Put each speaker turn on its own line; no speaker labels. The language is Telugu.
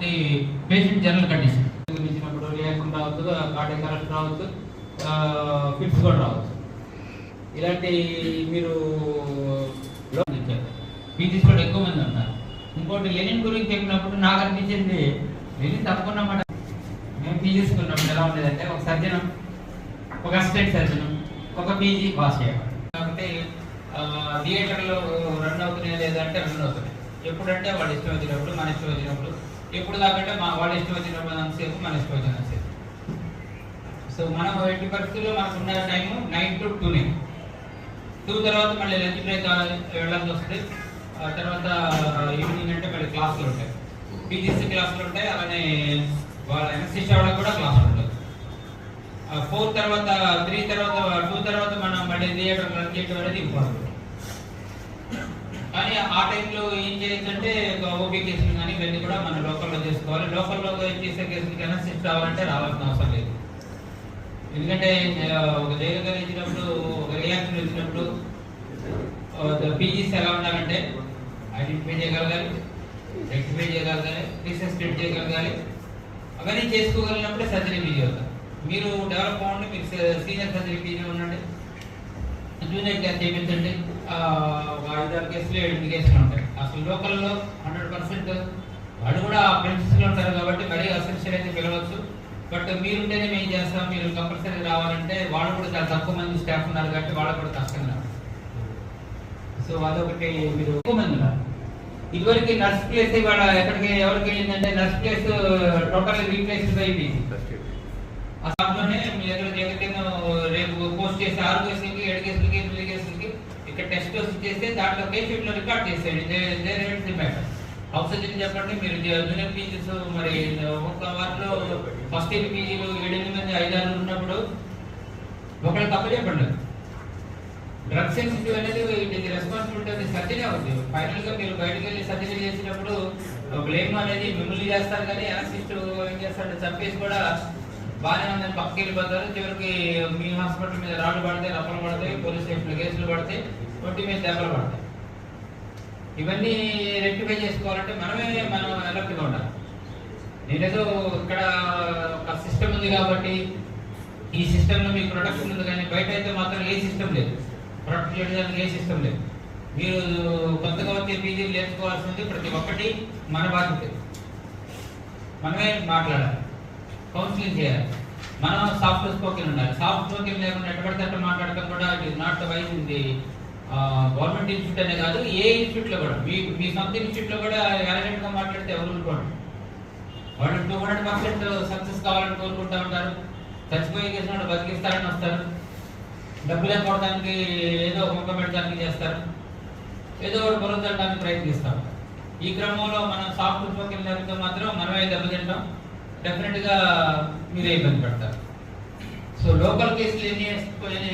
ఓన్లీ పేషెంట్ జనరల్ కండిషన్ ఇచ్చినప్పుడు రియాక్షన్ రావచ్చు, కార్డియాక్ అరెస్ట్ రావచ్చు, ఫిట్స్ కూడా రావచ్చు. ఇలాంటి మీరు పీజీస్ కూడా ఎక్కువ మంది ఉన్నారు. ఇంకోటి లెనిన్ గురించి చెప్పినప్పుడు నాకు అనిపించింది, లెనిన్ తప్పకున్నమాట. మేము పీజీస్ ఉన్నప్పుడు ఎలా ఉండేదంటే ఒక సర్జన్, ఒక అసిస్టెంట్ సర్జన్, ఒక పీజీ పాస్ చేయాలి. కాబట్టి థియేటర్లో రన్ అవుతున్నాయి లేదంటే రన్ అవుతున్నాయి. ఎప్పుడంటే వాళ్ళు ఇష్టం వచ్చినప్పుడు, మన ఇష్టం వచ్చినప్పుడు, ఎప్పుడు దాకంటే వాళ్ళ ఇష్టం వచ్చినప్పుడు అంతసేపు, మన ఇష్టం వచ్చినంతసేపు. సో మనం ఎట్టి పరిస్థితుల్లో మనకున్న టైము 9 to 2. 2 తర్వాత మళ్ళీ లంచ్ బ్రేక్ వెళ్ళాల్సి వస్తుంది. తర్వాత ఈవినింగ్ అంటే మళ్ళీ క్లాసులు ఉంటాయి, పీజీసీ క్లాసులు ఉంటాయి. అలానే వాళ్ళ ఎన్ఎస్సీ వాళ్ళకి కూడా క్లాసులు ఉంటాయి. 4 తర్వాత 3 తర్వాత 2 తర్వాత మనం మళ్ళీ థియేటర్ రన్ చేయడం అనేది ఇంపార్టెంట్. కానీ ఆ టైంలో ఏం చేయొచ్చంటే ఓపీ కేసులు కానీ ఇవన్నీ కూడా మనం లోకల్లో చేసుకోవాలి. లోకల్లో చేసే కేసులకి ఎన్ఎస్సీ రావాలంటే రావాల్సిన అవసరం లేదు. ఎందుకంటే ఒక జైలుగా ఇచ్చినప్పుడు, ఒక రియాక్షన్ వచ్చినప్పుడు పీజీస్ ఎలా ఉండాలంటే ఐడెంటిఫై చేయగలగాలి, రెక్టిఫై చేయగలగాలి, రీసెస్టేట్ చేయగలగాలి. అవన్నీ చేసుకోగలిగినప్పుడే సర్జరీ పీజీ అవుతారు. మీరు డెవలప్ అవ్వండి, మీరు సీనియర్ సర్జరీ పీజీ ఉండండి, జూనియర్ క్లాస్ చేయించండి. 5-6 కేసులు 8 కేసులు ఉంటాయి. అసలు లోకల్లో 100% వాళ్ళు కూడా ప్రిన్సిపల్ ఉంటారు కాబట్టి మరీ అసెన్షియల్ అయితే పిలవచ్చు. బట్ మీరుంటేనే మేము చేస్తాం, మీరు కంపల్సరీ రావాలంటే వాళ్ళు కూడా చాలా తక్కువ మంది స్టాఫ్ ఉన్నారు కాబట్టి వాళ్ళకు కూడా కష్టంగా. సో అదొకటి. మీరు ఎక్కువ మంది ఉన్నారు. ఇదివరకు నర్స్ ప్లేస్ ఇవాళ ఎక్కడికి ఎవరికి వెళ్ళిందంటే నర్స్ ప్లేస్ టోటల్ రీప్లేస్డ్ అయింది. ఆ సమయంలోనే మీ దగ్గర రేపు పోస్ట్ చేసి 6 కేసులకి 7 కేసులకి 8 కేసులకి ఇక్కడ టెస్ట్ చేస్తే దాంట్లో కేసు రికార్డ్ చేసేయండి. హౌస్ సర్జరీ చెప్పండి. మీరు జూనియర్ పీజీస్ మరి ఒక వారిలో ఫస్ట్ ఇయర్ పీజీలు 7-8 మంది 5-6 ఉన్నప్పుడు ఒకళ్ళు తప్పు చెప్పండి. డ్రగ్ సెన్సిటివ్ అనేది ఇది రెస్పాన్సిబిలిటీ అనేది సర్జరీ అవుతుంది. ఫైనల్ గా మీరు బయటకు వెళ్ళి సర్జరీ చేసినప్పుడు బ్లేమ్ అనేది మిమ్మల్ని చేస్తారు. కానీ యాసిస్ట్ ఏం చేస్తాడు, చంపేసి కూడా బాగానే ఉందని పక్కకి వెళ్ళిపోతారు. చివరికి మీ హాస్పిటల్ మీద రాళ్ళు పడతాయి, రప్పలు పడతాయి, పోలీస్ స్టేషన్లో కేసులు పడతాయి, ఒంటి మీద దెబ్బలు పడతాయి. ఇవన్నీ రెక్టిఫై చేసుకోవాలంటే మనం అలర్ట్గా ఉండాలి. నేనేదో ఇక్కడ ఒక సిస్టమ్ ఉంది కాబట్టి ఈ సిస్టంలో మీకు ప్రొటెక్షన్ ఉంది, కానీ బయట అయితే మాత్రం ఏ సిస్టమ్ లేదు, ప్రొటెక్ట్ చేయడానికి ఏ సిస్టమ్ లేదు. మీరు కొత్తగా వచ్చే పీజీలు నేర్చుకోవాల్సింది ప్రతి ఒక్కటి మన బాధ్యత. మనమే మాట్లాడాలి, కౌన్సిలింగ్ చేయాలి. మనం సాఫ్ట్ స్పోకెన్ ఉండాలి. సాఫ్ట్ స్పోకెన్ లేకుండా ఎటువంటి అట్ట మాట్లాడటం కూడా it is not wise in the government institute అనే కాదు, ఏ ఇన్స్టిట్యూట్లో కూడా మీ సొంత ఇన్స్టిట్యూట్లో కూడా ఎలగెంట్గా మాట్లాడితే ఎవరు అనుకోండి. వాళ్ళు 200% సక్సెస్ కావాలని కోరుకుంటూ ఉంటారు. చచ్చిపోయే కేసు బతికిస్తారని వస్తారు, డబ్బులు కొట్టడానికి ఏదో మొక్క పెట్టడానికి చేస్తారు, ఏదో ఒకటి పొందడానికి ప్రయత్నిస్తాం. ఈ క్రమంలో మనం సాఫ్ట్ స్పోకెన్ లేకపోతే మాత్రం మనమే దెబ్బతింటాం, డెఫినెట్గా మీరే ఇబ్బంది పడతారు. సో లోకల్ కేసులు ఎన్ని